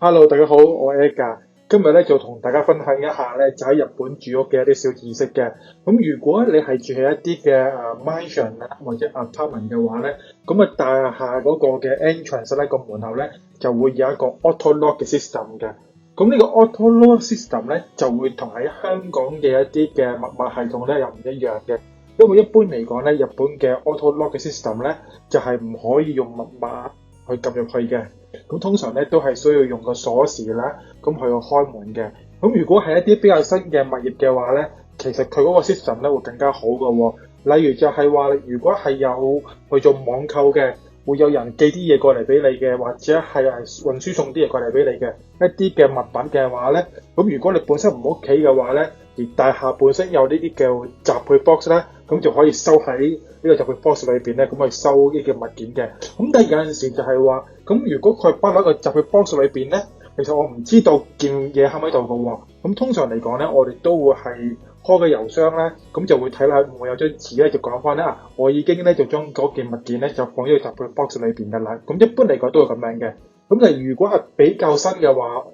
Hello，大家好，我係 Edgar。今日咧就同大家分享一下咧，就喺日本住屋嘅一啲小知識嘅。咁如果你係住喺一啲嘅mansion 啊或者 apartment 嘅話咧，咁啊大廈嗰個嘅 entrance 咧個門口咧就會有一個 auto lock 嘅 system 嘅。咁呢個 auto lock system 咧就會同喺香港嘅一啲嘅密碼系統咧又唔一樣嘅。因為一般嚟講咧，日本嘅 auto lock 嘅 system 咧就係唔可以用密碼去撳入去嘅。咁通常咧都係需要用個鎖匙啦，咁去開門嘅。咁如果係一啲比較新嘅物業嘅話咧，其實佢嗰個 system 咧會更加好嘅喎。例如就係話，如果係有去做網購嘅，會有人寄啲嘢過嚟俾你嘅，或者係運輸送啲嘢過嚟俾你嘅一啲嘅物品嘅話咧，咁如果你本身唔喺屋企嘅話咧，而大廈本身有呢啲嘅集配 box 咧，咁就可以收喺呢個集配 box 裏邊咧，咁去收呢啲嘅物件嘅。咁但係有陣時就係話，咁如果佢擺喺個集配 box 裏邊咧，其實我唔知道件嘢喺唔喺度嘅喎。咁通常嚟講咧，我哋都會係開個郵箱咧，咁就會睇下會唔會有張紙咧，就講翻咧我已經咧就將嗰件物件咧就放喺個集配 box 裏邊㗎啦。咁一般嚟講都會咁樣嘅。咁但係如果係比較新嘅話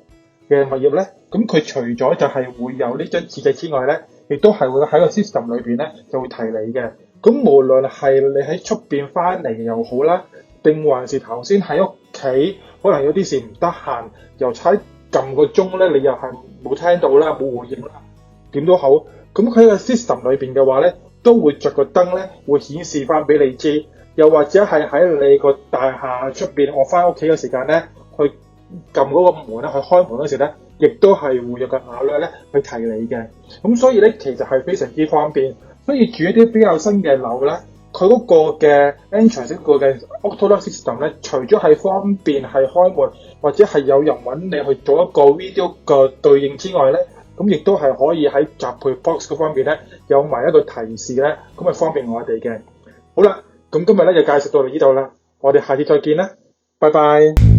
嘅物業咧，咁佢除咗就係會有呢張紙仔之外咧，亦都係會喺個 system 裏邊咧就會提你嘅。咁無論係你喺出邊翻嚟又好啦，定還是頭先喺屋企可能有啲事唔得閒，又差撳個鐘咧，你又係冇聽到啦，冇回應啦，點都好。咁佢喺個 system 裏邊嘅話咧，都會着個燈咧，會顯示翻俾你知。又或者係喺你個大廈出邊，我翻屋企嘅時間咧，去撳嗰個門咧，去開門嗰時咧，亦都係會有個alert咧去提你嘅。咁所以咧，其實係非常之方便。所以住一啲比較新嘅樓咧，佢嗰個嘅 entrance 嗰個嘅 auto lock system 咧，除咗係方便係開門，或者係有人揾你去做一個 video 嘅對應之外咧，咁亦都係可以喺集配 box 嗰方面咧有埋一個提示咧，咁係方便我哋嘅。好啦，咁今日咧就介紹到嚟呢度啦，我哋下次再見啦，拜拜。